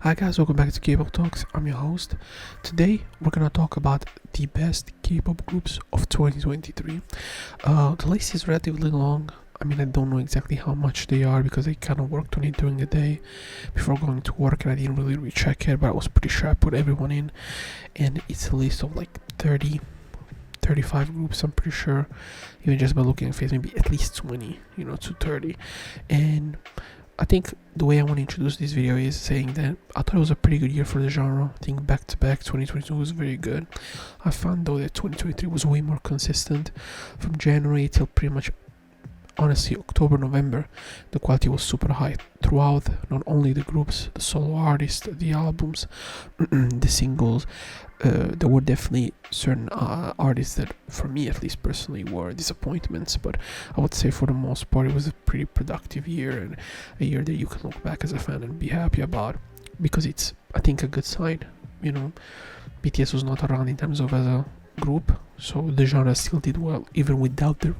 Hi guys, welcome back to K-pop Talks. I'm your host. Today we're gonna talk about the best K-pop groups of 2023. The list is relatively long. I mean, I don't know exactly how much they are because I kind of worked on it during the day before going to work and I didn't really recheck it, but I was pretty sure I put everyone in, and it's a list of like 35 groups, I'm pretty sure, even just by looking at face, maybe at least 20, to 30. And I think the way I want to introduce this video is saying that I thought it was a pretty good year for the genre. I think back to back 2022 was very good. I found though that 2023 was way more consistent. From January till pretty much, honestly, October, November, the quality was super high throughout, not only the groups, the solo artists, the albums, the singles. There were definitely certain artists that, for me at least personally, were disappointments, but I would say for the most part it was a pretty productive year, and a year that you can look back as a fan and be happy about, because it's, I think, a good sign. BTS was not around in terms of as a group, so the genre still did well even without their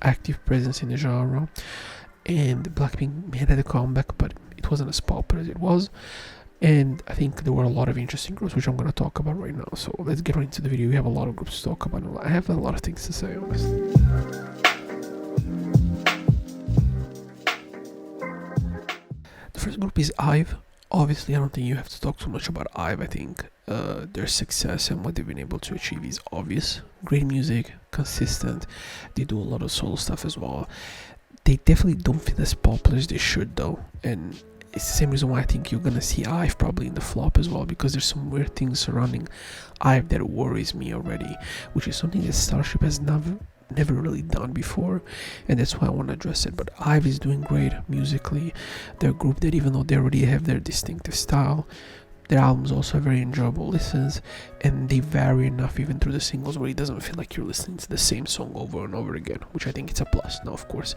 active presence in the genre. And Blackpink had a comeback, but it wasn't as popular as it was. And I think there were a lot of interesting groups, which I'm going to talk about right now. So let's get right into the video. We have a lot of groups to talk about. I have a lot of things to say, honestly. The first group is IVE. Obviously, I don't think you have to talk too much about IVE. I think their success and what they've been able to achieve is obvious. Great music, consistent. They do a lot of solo stuff as well. They definitely don't feel as popular as they should, though. And it's the same reason why I think you're gonna see IVE probably in the flop as well, because there's some weird things surrounding IVE that worries me already, which is something that Starship has never really done before, and that's why I want to address it. But IVE is doing great musically. They're a group that, even though they already have their distinctive style, their albums also have very enjoyable listens, and they vary enough even through the singles where it doesn't feel like you're listening to the same song over and over again, which I think it's a plus. Now, of course,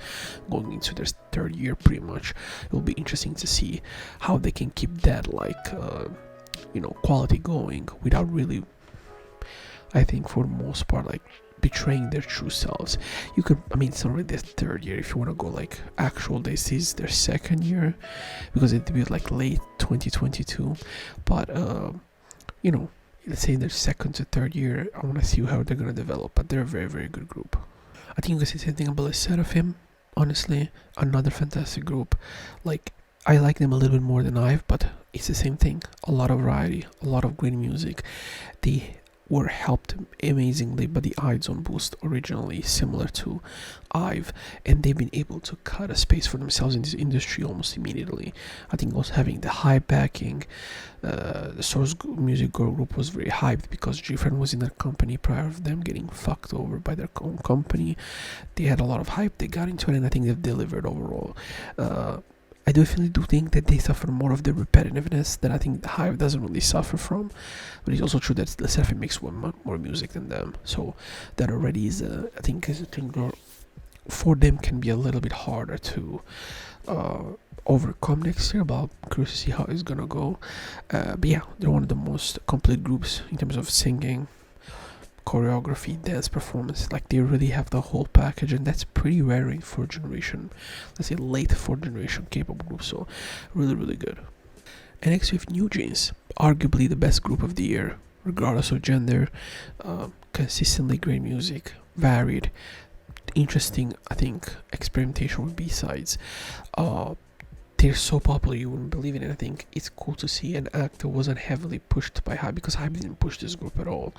going into their third year pretty much, it will be interesting to see how they can keep that quality going without really, I think for the most part, like betraying their true selves. It's already their third year. If you want to go like actual, this is their second year because it debuted like late 2022, but let's say their second to third year, I want to see how they're going to develop, but they're a very, very good group. I think you can say the same thing about LESSERAFIM. Honestly, another fantastic group. Like, I like them a little bit more than IVE, but it's the same thing. A lot of variety, a lot of great music. They were helped amazingly by the ITZY boost, originally similar to IVE, and they've been able to cut a space for themselves in this industry almost immediately. I think also having the high backing, the Source Music girl group was very hyped because GFriend was in their company prior to them getting fucked over by their own company. They had a lot of hype, they got into it, and I think they've delivered overall. I definitely do think that they suffer more of the repetitiveness that I think the Hive doesn't really suffer from, but it's also true that LESSERAFIM makes more music than them, so that already is I think is a thing for them can be a little bit harder to overcome next year. But I'm curious to see how it's gonna go. But yeah, they're one of the most complete groups in terms of singing, choreography, dance performance. Like, they really have the whole package, and that's pretty rare in fourth generation, let's say late fourth generation K-pop group. So really, really good. And next we have NewJeans, arguably the best group of the year regardless of gender. Consistently great music, varied, interesting, I think, experimentation with B-sides. They're so popular you wouldn't believe it, and I think it's cool to see an act that wasn't heavily pushed by Hype, because Hype didn't push this group at all.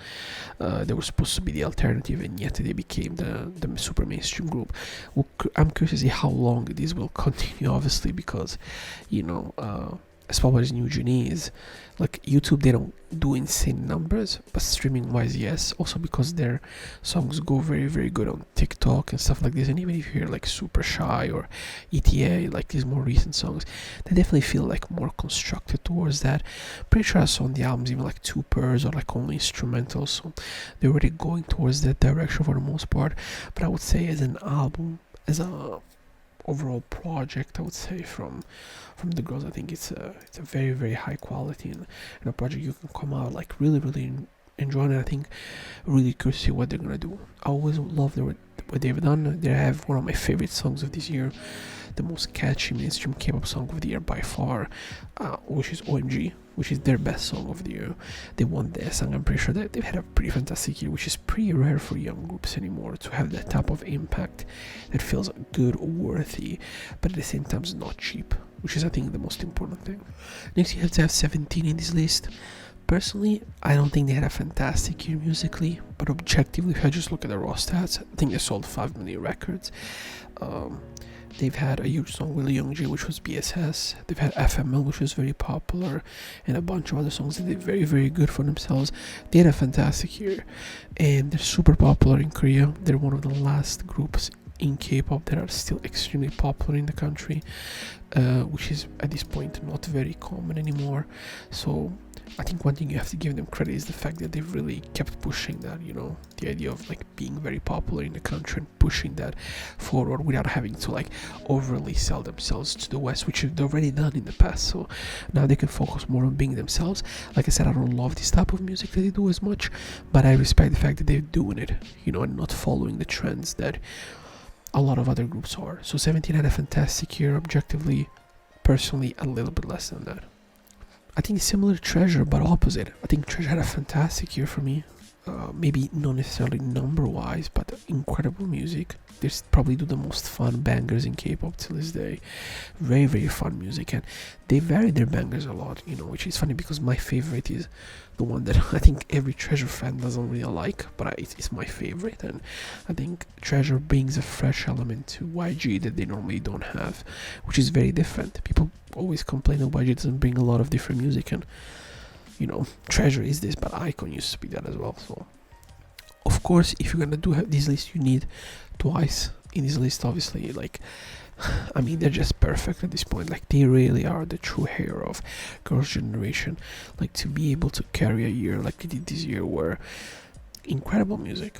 They were supposed to be the alternative, and yet they became the super mainstream group. Well, I'm curious to see how long this will continue, obviously, because as popular as NewJeans, like YouTube, they don't do insane numbers, but streaming wise, yes. Also because their songs go very, very good on TikTok and stuff like this. And even if you hear like Super Shy or ETA, like these more recent songs, they definitely feel like more constructed towards that. Pretty sure I saw on the albums even like 2 pairs or like only instrumentals, so they're already going towards that direction for the most part. But I would say as an album, as a overall project, I would say from the girls, I think it's a very, very high quality and a project you can come out like really, really enjoying it. I think really curious to see what they're gonna do. I always love what they've done. They have one of my favorite songs of this year, the most catchy mainstream K-pop song of the year by far, which is OMG, which is their best song of the year. They won the song. I'm pretty sure that they've had a pretty fantastic year, which is pretty rare for young groups anymore, to have that type of impact that feels good, worthy, but at the same time is not cheap, which is, I think, the most important thing. Next, you have to have 17 in this list. Personally, I don't think they had a fantastic year musically, but objectively, if I just look at the raw stats, I think they sold 5 million records. They've had a huge song with Youngji, which was BSS. They've had FML, which was very popular, and a bunch of other songs that did very, very good for themselves. They had a fantastic year, and they're super popular in Korea. They're one of the last groups in K-pop that are still extremely popular in the country, which is at this point not very common anymore. So I think one thing you have to give them credit is the fact that they've really kept pushing that, you know, the idea of like being very popular in the country and pushing that forward without having to like overly sell themselves to the West, which they've already done in the past. So now they can focus more on being themselves. Like I said, I don't love this type of music that they do as much, but I respect the fact that they're doing it, you know, and not following the trends that a lot of other groups are. So 17 had a fantastic year objectively. Personally, a little bit less than that. I think similar to Treasure, but opposite. I think Treasure had a fantastic year for me. Maybe not necessarily number-wise, but incredible music. They probably do the most fun bangers in K-pop till this day. Very, very fun music, and they vary their bangers a lot, you know, which is funny because my favorite is the one that I think every Treasure fan doesn't really like, but it's my favorite, and I think Treasure brings a fresh element to YG that they normally don't have, which is very different. People always complain that YG doesn't bring a lot of different music, and you know, Treasure is this, but Icon used to be that as well. So of course, if you're gonna do this list, you need Twice in this list, obviously. Like, I mean, they're just perfect at this point. Like, they really are the true hero of girls' generation. Like, to be able to carry a year like they did this year, were incredible music.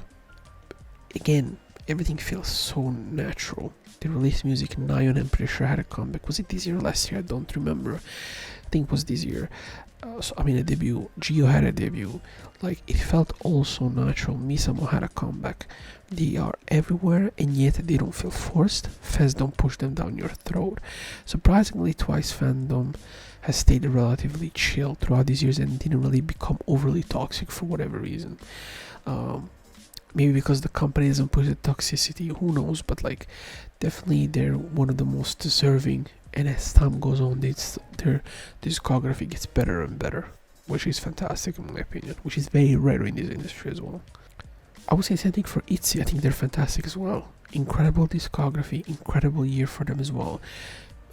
Again, everything feels so natural. They released music. Nayeon, I'm pretty sure, had a comeback. Was it this year or last year? I don't remember. I think it was this year. So, I mean, a debut. Gio had a debut. Like, it felt all so natural. Misamo had a comeback. They are everywhere, and yet they don't feel forced. Fans don't push them down your throat. Surprisingly, Twice fandom has stayed relatively chill throughout these years and didn't really become overly toxic for whatever reason. Maybe because the company doesn't push the toxicity, who knows, but like, definitely they're one of the most deserving, and as time goes on, their discography gets better and better, which is fantastic in my opinion, which is very rare in this industry as well. I would say something for ITZY. I think they're fantastic as well. Incredible discography, incredible year for them as well.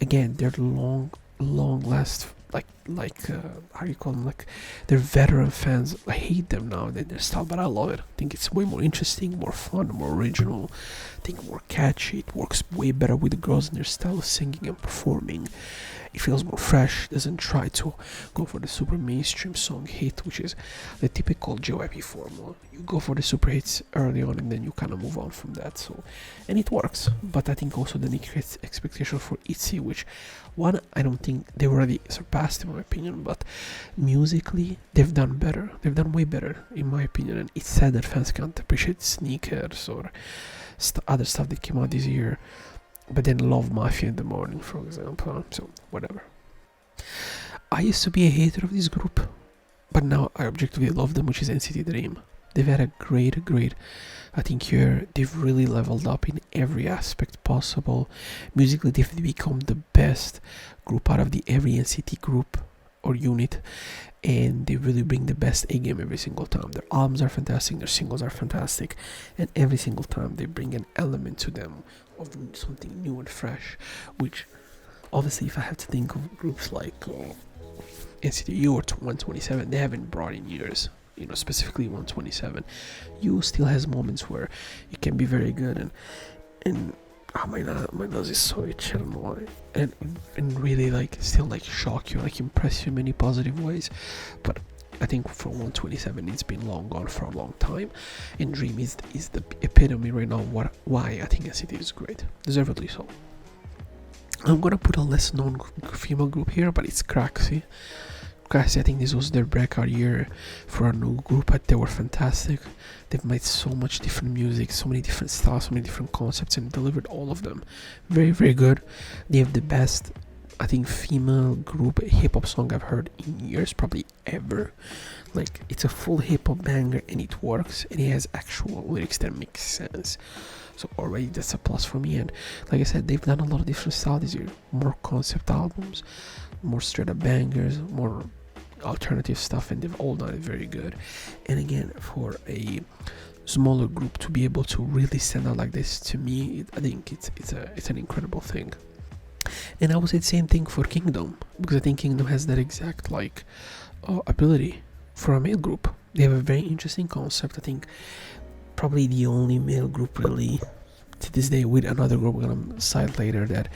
Again, they're long last, how you call them, like, they're veteran fans. I hate them now, their style, but I love it. I think it's way more interesting, more fun, more original, I think more catchy. It works way better with the girls and their style of singing and performing. It feels more fresh, doesn't try to go for the super mainstream song hit, which is the typical JYP formula. You go for the super hits early on and then you kind of move on from that. So, and it works. But I think also the next expectation for ITZY, which one, I don't think they've already surpassed in my opinion, but musically they've done better. They've done way better in my opinion, and it's sad that fans can't appreciate Sneakers or other stuff that came out this year, but then love Mafia in the Morning, for example. So whatever. I used to be a hater of this group, but now I objectively love them, which is NCT Dream. They've had a great, I think here they've really leveled up in every aspect possible. Musically, they've become the best group out of every NCT group or unit, and they really bring the best A game every single time. Their albums are fantastic, their singles are fantastic, and every single time they bring an element to them of something new and fresh, which obviously, if I have to think of groups like NCT U or 127, they haven't brought in years. You know, specifically 127, U still has moments where it can be very good, and oh, my nose is so itchy, I don't know why, and really like still like shock you, like impress you in many positive ways. But I think for 127, it's been long gone for a long time, and Dream is the epitome right now why I think NCT is great, deservedly so. I'm gonna put a less known female group here, but it's CRAXY. CRAXY, I think this was their breakout year for a new group, but they were fantastic. They've made so much different music, so many different styles, so many different concepts, and delivered all of them. Very, very good. They have the best, I think, female group hip-hop song I've heard in years, probably ever. Like, it's a full hip-hop banger, and it works, and it has actual lyrics that make sense. So already that's a plus for me. And like I said, they've done a lot of different styles this year. More concept albums, more straight up bangers, more alternative stuff, and they've all done it very good. And again, for a smaller group to be able to really stand out like this, to me, I think it's an incredible thing. And I would say the same thing for Kingdom, because I think Kingdom has that exact like ability for a male group. They have a very interesting concept. I think probably the only male group really to this day, with another group we're gonna cite later, that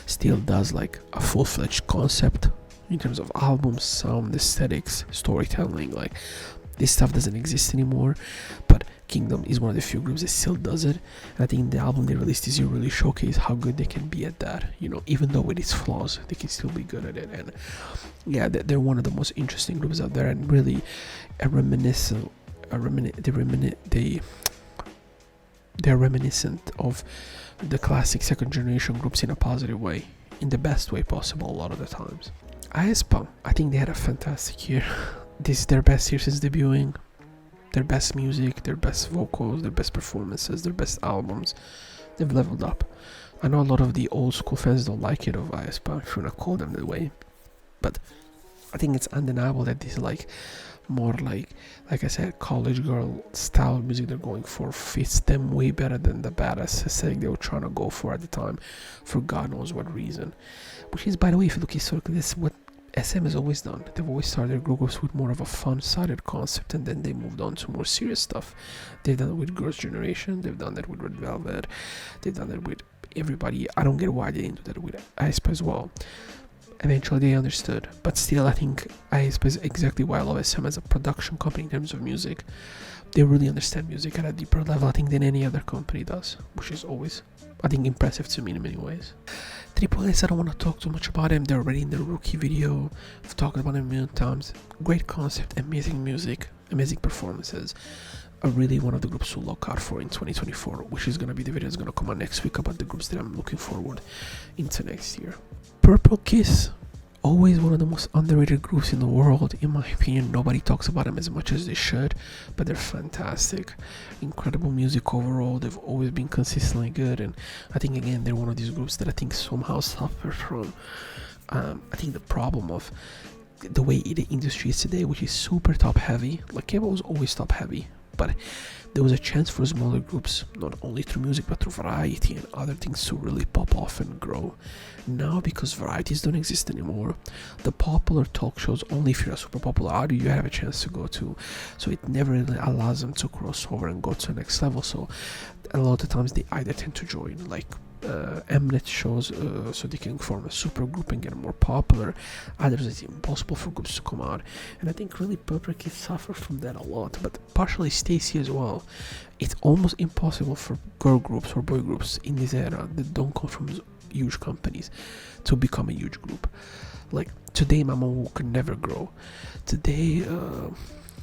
still does like a full-fledged concept in terms of albums, sound, aesthetics, storytelling. Like, this stuff doesn't exist anymore, but Kingdom is one of the few groups that still does it. And I think the album they released this year really showcased how good they can be at that. You know, even though with its flaws, they can still be good at it. And yeah, they're one of the most interesting groups out there, and really they're reminiscent of the classic second generation groups in a positive way, in the best way possible a lot of the times. Aespa, I think they had a fantastic year. This is their best year since debuting. Their best music, their best vocals, their best performances, their best albums. They've leveled up. I know a lot of the old school fans don't like it of Aespa, if you wanna call them that way, but I think it's undeniable that this like more like I said, college girl style music they're going for fits them way better than the badass aesthetic they were trying to go for at the time, for God knows what reason. Which is, by the way, if you look historically, this is what SM has always done. They've always started their groups with more of a fun-sided concept, and then they moved on to more serious stuff. They've done it with Girls' Generation, they've done that with Red Velvet, they've done that with everybody. I don't get why they didn't do that with Aespa as well. Eventually they understood, but still I think Aespa is exactly why I love SM as a production company in terms of music. They really understand music at a deeper level, I think, than any other company does, which is always, I think, impressive to me in many ways. Triple S, I don't want to talk too much about them. They're already in the rookie video. I've talked about them a million times. Great concept, amazing music, amazing performances. Are really one of the groups to look out for in 2024, which is going to be the video that's going to come out next week about the groups that I'm looking forward into next year. Purple Kiss, always one of the most underrated groups in the world, in my opinion. Nobody talks about them as much as they should, but they're fantastic. Incredible music overall. They've always been consistently good, and I think, again, they're one of these groups that I think somehow suffer from I think the problem of the way the industry is today, which is super top heavy. Like, K-pop was always top heavy, but there was a chance for smaller groups, not only through music but through variety and other things, to really pop off and grow. Now, because varieties don't exist anymore, the popular talk shows, only if you're a super popular artist you have a chance to go to, so it never really allows them to cross over and go to the next level. So a lot of times they either tend to join like Mnet shows so they can form a super group and get more popular. Others, it's impossible for groups to come out, and I think really Purple Kids suffer from that a lot, but partially Stacy as well. It's almost impossible for girl groups or boy groups in this era that don't come from huge companies to become a huge group. Like today Mamamoo could never grow. Today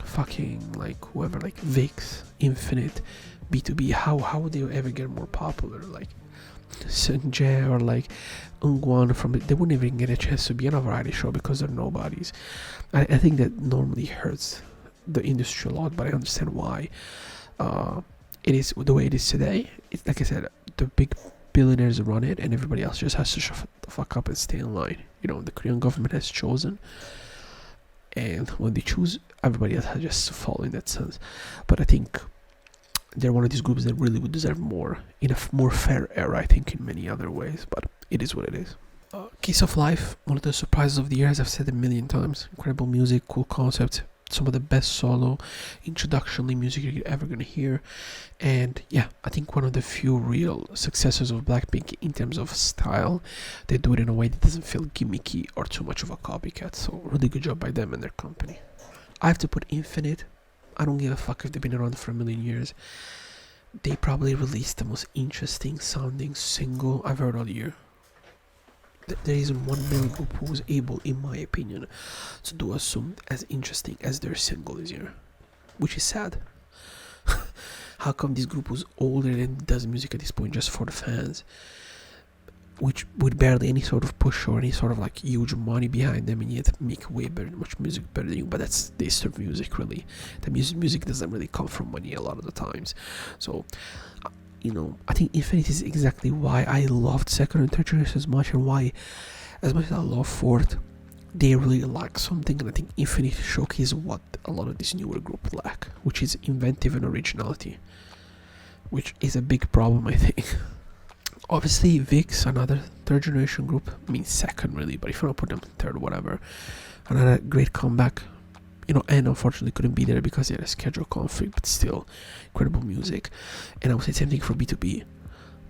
fucking like whoever, like VIXX, Infinite, BTOB, how would they ever get more popular? Like Sunjae or like Ungwan, from it, they wouldn't even get a chance to be on a variety show because they're nobodies. I think that normally hurts the industry a lot, but I understand why. It is the way it is today. It's like I said, the big billionaires run it, and everybody else just has to shut the fuck up and stay in line. You know, the Korean government has chosen, and when they choose, everybody else has just to follow in that sense. But I think they're one of these groups that really would deserve more in a more fair era, I think, in many other ways, but it is what it is. Case of Life, one of the surprises of the year, as I've said a million times. Incredible music, cool concept, some of the best solo introductionally music you're ever gonna hear, and yeah, I think one of the few real successes of Blackpink in terms of style. They do it in a way that doesn't feel gimmicky or too much of a copycat, so really good job by them and their company. I have to put Infinite. I don't give a fuck if they've been around for a million years. They probably released the most interesting sounding single I've heard all year. there isn't one male group who was able, in my opinion, to do a song as interesting as their single this year, which is sad. How come this group was older and does music at this point just for the fans, which with barely any sort of push or any sort of like huge money behind them, and yet make way better, much music better than you? But that's they serve music, really. The music doesn't really come from money a lot of the times. So you know, I think Infinity is exactly why I loved second and third generation as much, and why, as much as I love fourth, they really lack something. And I think Infinity showcase what a lot of this newer group lack, which is inventive and originality, which is a big problem, I think. Obviously VIXX, another third generation group, I mean second really, but if you want to put them third, whatever, another great comeback. You know, and unfortunately couldn't be there because they had a schedule conflict, but still incredible music. And I would say same thing for BTOB.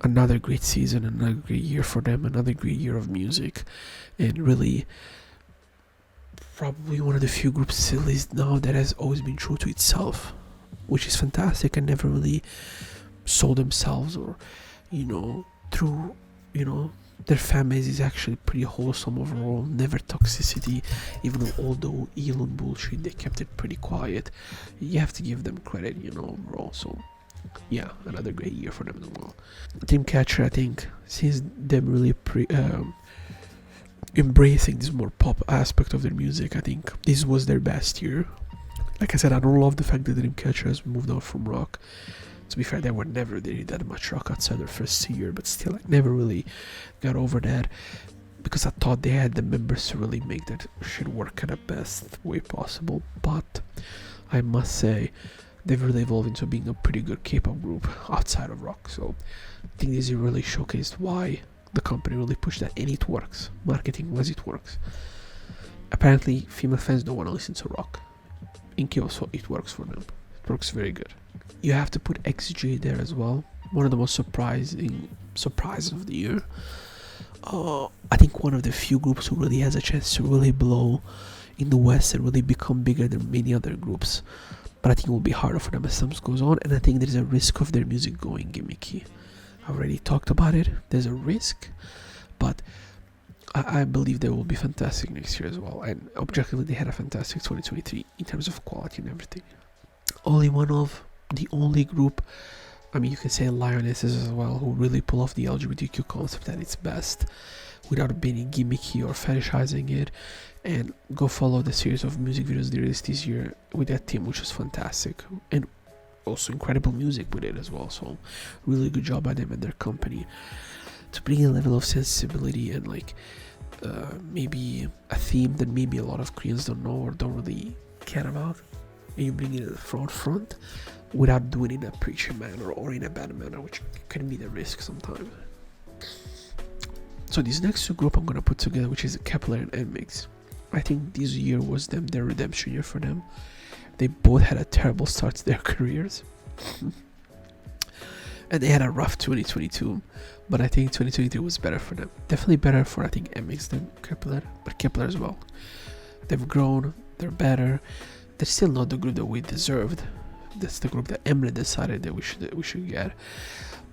Another great season, another great year for them, another great year of music, and really probably one of the few groups at least now that has always been true to itself, which is fantastic, and never really sold themselves, or you know, through, you know, their fan base is actually pretty wholesome overall, never toxicity, even though although Elon bullshit, they kept it pretty quiet. You have to give them credit, you know, overall. So yeah, another great year for them as well. Dreamcatcher, I think, since them really embracing this more pop aspect of their music, I think this was their best year. Like I said, I don't love the fact that Dreamcatcher has moved on from rock. To be fair, they were never really that much rock outside their first year, but still, I never really got over that, because I thought they had the members to really make that shit work in the best way possible. But I must say, they've really evolved into being a pretty good K-pop group outside of rock. So I think this year really showcased why the company really pushed that, and it works. Marketing-wise, it works. Apparently, female fans don't want to listen to rock. In K-pop, so it works for them. It works very good. You have to put XJ there as well. One of the most surprises of the year. I think one of the few groups who really has a chance to really blow in the West and really become bigger than many other groups. But I think it will be harder for them as time goes on, and I think there's a risk of their music going gimmicky. I already talked about it. There's a risk, but I believe they will be fantastic next year as well. And objectively, they had a fantastic 2023 in terms of quality and everything. OnlyoneOf, the only group, I mean, you can say Lionesses as well, who really pull off the LGBTQ concept at its best without being gimmicky or fetishizing it. And go follow the series of music videos they released this year with that team, which was fantastic, and also incredible music with it as well. So really good job by them and their company to bring a level of sensibility and like maybe a theme that maybe a lot of Koreans don't know or don't really care about, and you bring it at the front without doing it in a preachy manner or in a bad manner, which can be the risk sometimes. So this next two group I'm gonna put together, which is Kepler and NMIXX. I think this year was their redemption year for them. They both had a terrible start to their careers. And they had a rough 2022, but I think 2023 was better for them. Definitely better for, I think, NMIXX than Kepler, but Kepler as well. They've grown, they're better. They're still not the group that we deserved. That's the group that Emily decided that we should get.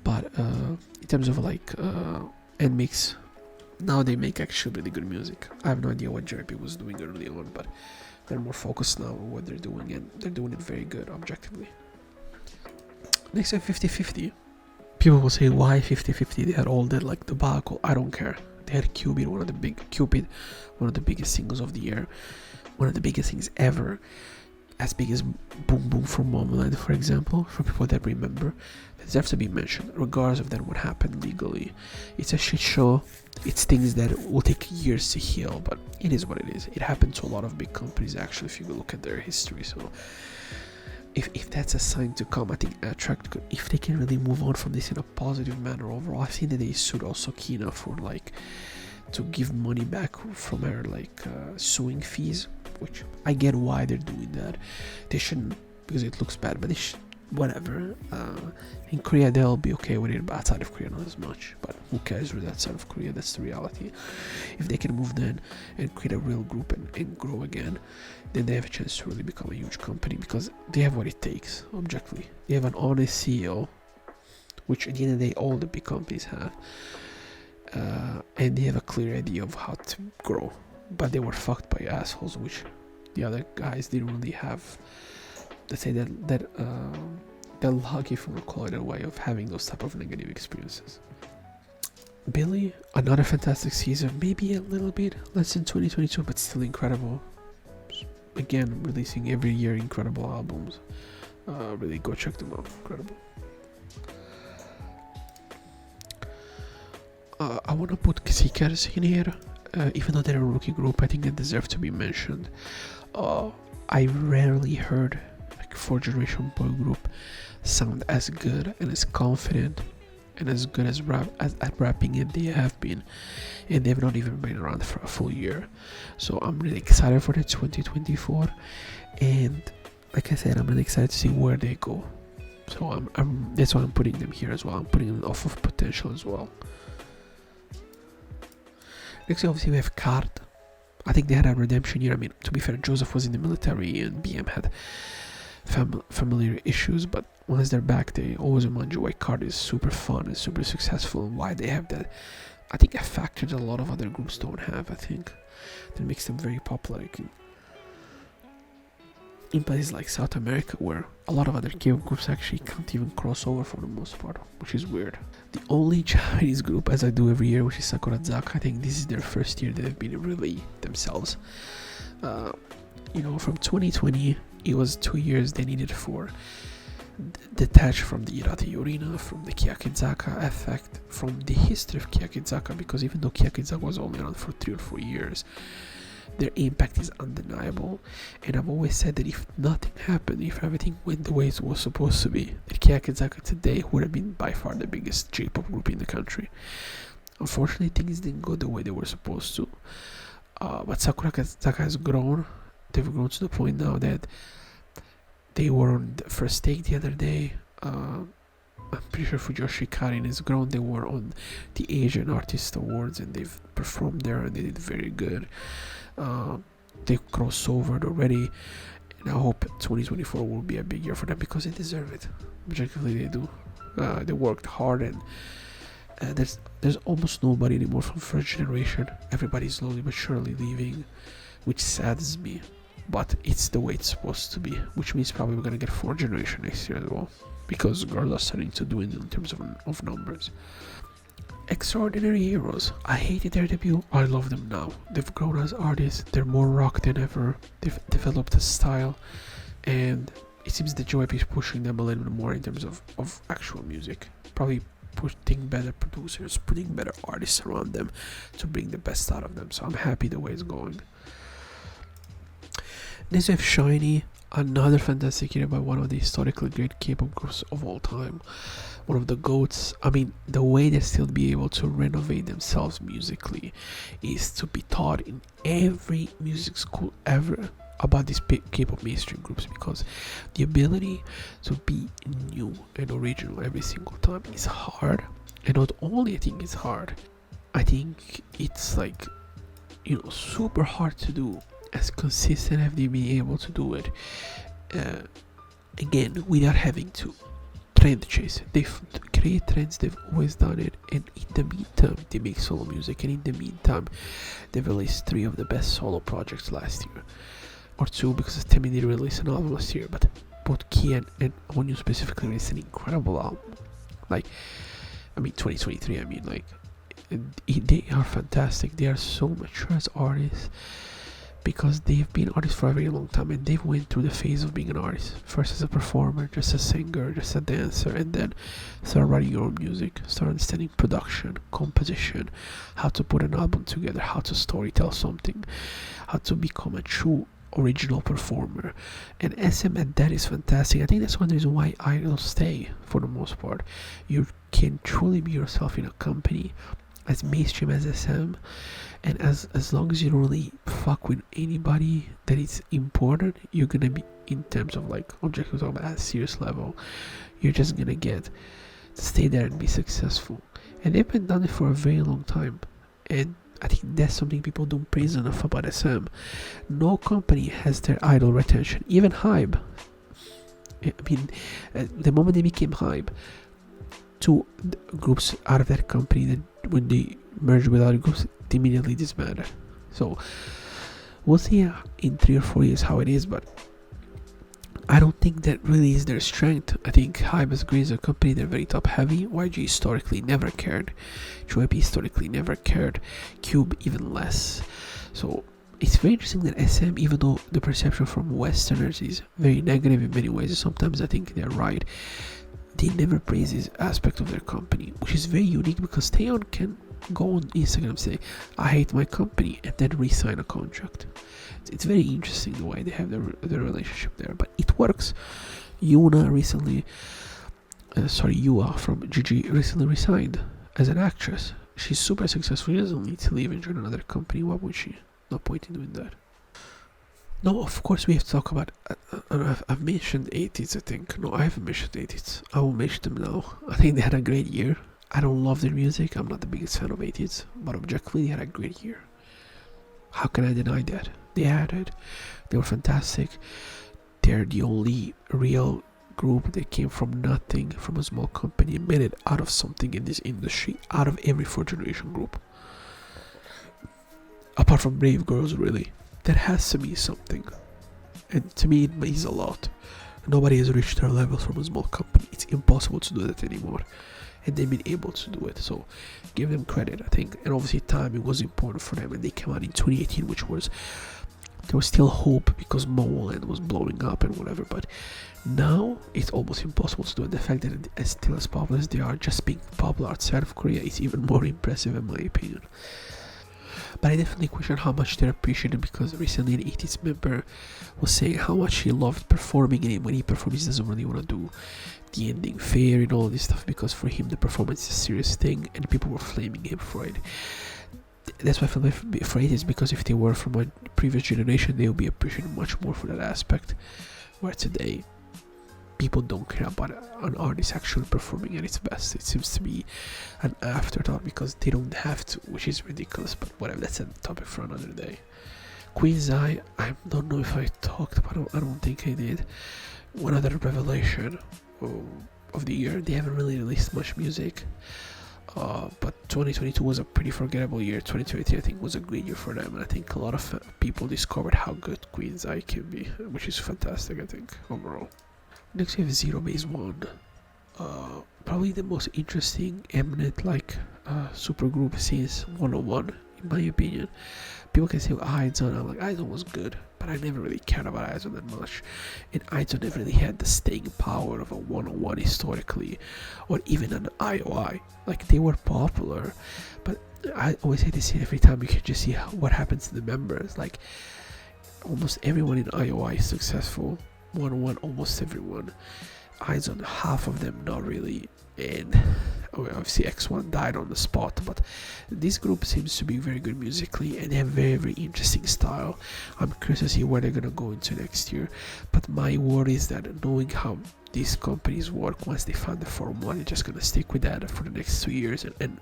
But in terms of like NMIXX, now they make actually really good music. I have no idea what JYP was doing early on, but they're more focused now on what they're doing, and they're doing it very good objectively. Next up, 50/50. People will say, why 50/50? They had all that like debacle. I don't care. They had Cupid, one of the biggest singles of the year, one of the biggest things ever, as big as Boom Boom from Momoland, for example, for people that remember. That deserves to be mentioned, regardless of then what happened legally. It's a shit show. It's things that will take years to heal, but it is what it is. It happened to a lot of big companies, actually, if you look at their history. So if that's a sign to come, I think Attract could, if they can really move on from this in a positive manner overall. I've seen that they sued also Kina for like to give money back from her like suing fees, which I get why they're doing that. They shouldn't, because it looks bad, but they should, whatever. In Korea they'll be okay with it, but outside of Korea not as much. But who cares with that side of Korea? That's the reality. If they can move then and create a real group and grow again, then they have a chance to really become a huge company, because they have what it takes objectively. They have an honest CEO, which at the end of the day all the big companies have, and they have a clear idea of how to grow, but they were fucked by assholes, which the other guys didn't really have. Let's say that they're lucky, if you want to call it a way, of having those type of negative experiences. Billlie, another fantastic season, maybe a little bit less than 2022, but still incredible. Again, releasing every year incredible albums. Really go check them out, incredible. I want to put xikers in here, even though they're a rookie group. I think they deserve to be mentioned. I rarely heard like 4th generation boy group sound as good and as confident and as good as at rapping as they have been, and they've not even been around for a full year. So I'm really excited for the 2024, and like I said, I'm really excited to see where they go. So that's why I'm putting them here as well. I'm putting them off of potential as well. Next, obviously, we have Card. I think they had a redemption year. I mean, to be fair, Joseph was in the military and BM had familiar issues, but once they're back, they always remind you why Card is super fun and super successful, and why they have that, I think, a factor that a lot of other groups don't have. I think that makes them very popular in places like South America, where a lot of other K-pop groups actually can't even cross over for the most part, which is weird. The only Chinese group, as I do every year, which is SakuraZaka, I think this is their first year that they've been really themselves. You know, from 2020, it was 2 years they needed for detach from the Irate Yorina, from the Kyakkizaka effect, from the history of Kyakkizaka, because even though Kyakkizaka was only around for 3 or 4 years, their impact is undeniable. And I've always said that if nothing happened, if everything went the way it was supposed to be, that Kyakkizaka today would have been by far the biggest J-pop group in the country. Unfortunately, things didn't go the way they were supposed to. But SakuraZaka has grown. They've grown to the point now that they were on the first take the other day. I'm pretty sure Fujoshi Karin has grown. They were on the Asian Artist Awards and they've performed there and they did very good. They crossovered already, and I hope 2024 will be a big year for them because they deserve it. Objectively, they do. They worked hard, and there's almost nobody anymore from 1st generation. Everybody's slowly but surely leaving, which saddens me. But it's the way it's supposed to be, which means probably we're gonna get 4th generation next year as well, because girls are starting to do it in terms of numbers. Xdinary Heroes. I hated their debut. I love them now. They've grown as artists. They're more rock than ever. They've developed a style, and it seems that JYP is pushing them a little bit more in terms of actual music. Probably putting better producers, putting better artists around them to bring the best out of them. So I'm happy the way it's going. Next we have Shinee, another fantastic year by one of the historically great K-pop groups of all time. One of the GOATs. I mean, the way they still be able to renovate themselves musically is to be taught in every music school ever about these K-pop mainstream groups, because the ability to be new and original every single time is hard. And not only I think it's hard, I think it's like, you know, super hard to do as consistent as they've been able to do it, again, without having to trend chase. They create trends, they've always done it, and in the meantime they make solo music, and in the meantime they've released 3 of the best solo projects last year, or 2, because Temi did release an album last year, but both Key and OnlyoneOf specifically released an incredible album. Like, I mean 2023, I mean, like, they are fantastic. They are so mature as artists, because they've been artists for a very long time, and they've went through the phase of being an artist. First as a performer, just a singer, just a dancer, and then start writing your own music, start understanding production, composition, how to put an album together, how to storytell something, how to become a true original performer. And SM at that is fantastic. I think that's one reason why idols stay for the most part. You can truly be yourself in a company as mainstream as SM, and as long as you don't really fuck with anybody that is important, you're gonna be, in terms of like objective talk at a serious level, you're just gonna get to stay there and be successful. And they've been done it for a very long time, and I think that's something people don't praise enough about SM. No company has their idol retention. Even HYBE, I mean, the moment they became HYBE, 2 groups out of that company, that when they merged with other groups, they immediately disbanded. So we'll see in 3 or 4 years how it is, but I don't think that really is their strength. I think HYBE as a company, they're very top heavy. YG historically never cared. JYP historically never cared. Cube even less. So it's very interesting that SM, even though the perception from Westerners is very negative in many ways, sometimes I think they're right, they never praise this aspect of their company, which is very unique because Taeyeon can go on Instagram and say, I hate my company, and then re-sign a contract. It's very interesting the way they have their relationship there, but it works. Yuna from GG recently resigned as an actress. She's super successful. She doesn't need to leave and join another company. Why would she? No point in doing that. No, of course we have to talk about. I've mentioned ATEEZ. I think no, I haven't mentioned ATEEZ. I will mention them now. I think they had a great year. I don't love their music. I'm not the biggest fan of ATEEZ, but objectively they had a great year. How can I deny that? They had it. They were fantastic. They're the only real group that came from nothing, from a small company, and made it out of something in this industry, out of every 4th generation group. Apart from Brave Girls, really. That has to be something. And to me, it means a lot. Nobody has reached their level from a small company. It's impossible to do that anymore. And they've been able to do it, so give them credit, I think. And obviously timing was important for them, and they came out in 2018, which was, there was still hope because Momoland was blowing up and whatever, but now it's almost impossible to do it. The fact that it's still as popular as they are, just being popular outside of Korea, is even more impressive in my opinion. But I definitely question how much they're appreciated, because recently an ATEEZ member was saying how much he loved performing, and when he performs he doesn't really want to do the ending fair and all this stuff, because for him the performance is a serious thing and people were flaming him for it. That's why I feel afraid, is because if they were from a previous generation, they would be appreciated much more for that aspect, where today people don't care about an artist actually performing at its best. It seems to be an afterthought because they don't have to, which is ridiculous, but whatever, that's a topic for another day. Queenz Eye, I don't know if I talked about it, I don't think I did. One other revelation of the year. They haven't really released much music, but 2022 was a pretty forgettable year. 2023 I think was a great year for them, and I think a lot of people discovered how good Queenz Eye can be, which is fantastic, I think, overall. Next we have ZEROBASEONE, probably the most interesting eminent supergroup since 101 in my opinion. People can say ITZY, I'm like, ITZY was good, but I never really cared about ITZY that much, and ITZY never really had the staying power of a 101 historically, or even an IOI. Like, they were popular, but I always hate to see it every time. You can just see what happens to the members. Like, almost everyone in IOI is successful. 101, almost everyone. ITZY, half of them not really, and obviously X1 died on the spot, but this group seems to be very good musically, and they have very, very interesting style. I'm curious to see where they're gonna go into next year, but my worry is that knowing how these companies work, once they find the formula, they're just gonna stick with that for the next 2 years and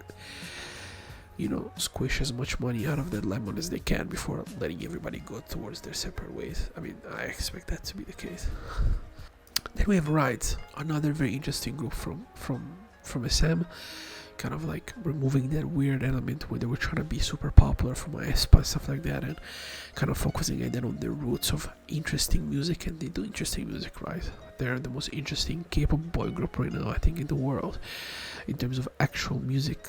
you know, squish as much money out of that lemon as they can before letting everybody go towards their separate ways. I mean, I expect that to be the case. Then we have RIIZE, another very interesting group from SM, kind of like removing that weird element where they were trying to be super popular from Aespa and stuff like that, and kind of focusing again on their roots of interesting music, and they do interesting music, right? They're the most interesting K-pop boy group right now, I think, in the world, in terms of actual music,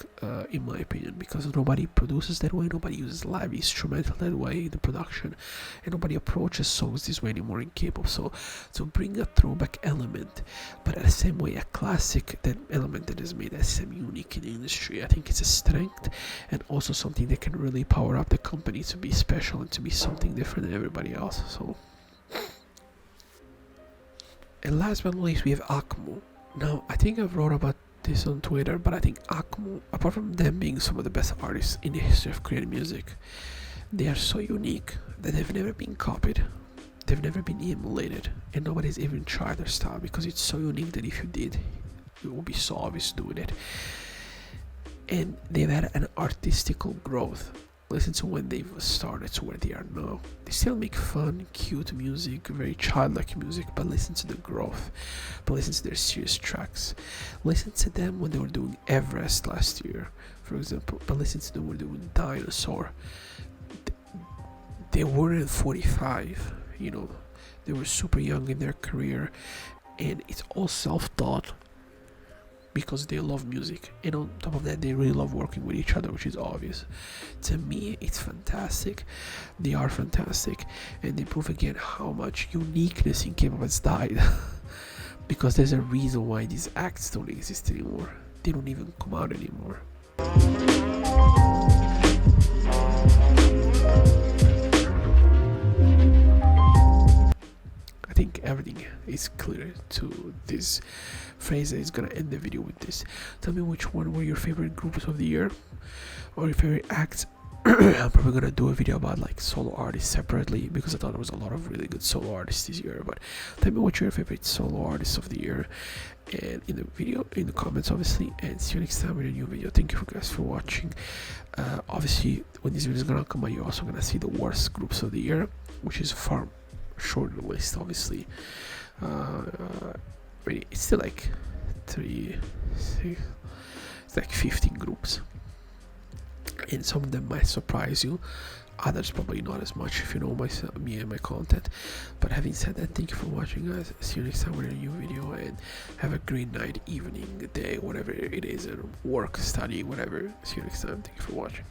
in my opinion, because nobody produces that way, nobody uses live instrumental that way in the production, and nobody approaches songs this way anymore in K-pop. So to bring a throwback element, but at the same way a classic, that element that has made SM unique in the industry, I think it's a strength, and also something that can really power up the company to be special and to be something different than everybody else. So, and last but not least, we have AKMU. Now, I think I've wrote about this on Twitter, but I think AKMU, apart from them being some of the best artists in the history of Korean music, they are so unique that they've never been copied, they've never been emulated, and nobody's even tried their style, because it's so unique that if you did, it would be so obvious doing it. And they've had an artistical growth. Listen to when they've started to where they are now. They still make fun, cute music, very childlike music, but listen to the growth. But listen to their serious tracks. Listen to them when they were doing Everest last year. for example. But listen to them when they were Dinosaur. They weren't 45, you know. They were super young in their career, and it's all self-taught because they love music, and on top of that they really love working with each other, which is obvious. To me, it's fantastic. They are fantastic, and they prove again how much uniqueness in K-pop has died. Because there's a reason why these acts don't exist anymore. They don't even come out anymore. I think everything is clear to this phrase that is gonna end the video with this. Tell me which one were your favorite groups of the year, or your favorite acts. I'm probably gonna do a video about like solo artists separately, because I thought there was a lot of really good solo artists this year. But tell me what your favorite solo artists of the year, and in the video, in the comments obviously, and see you next time with a new video. Thank you guys for watching. Obviously when this video is gonna come out, you're also gonna see the worst groups of the year, which is far shorter list obviously. It's still like 3, 6, it's like 15 groups, and some of them might surprise you, others probably not as much if you know me and my content. But having said that, thank you for watching, guys. See you next time with a new video, and have a great night, evening, day, whatever it is, work, study, whatever. See you next time. Thank you for watching.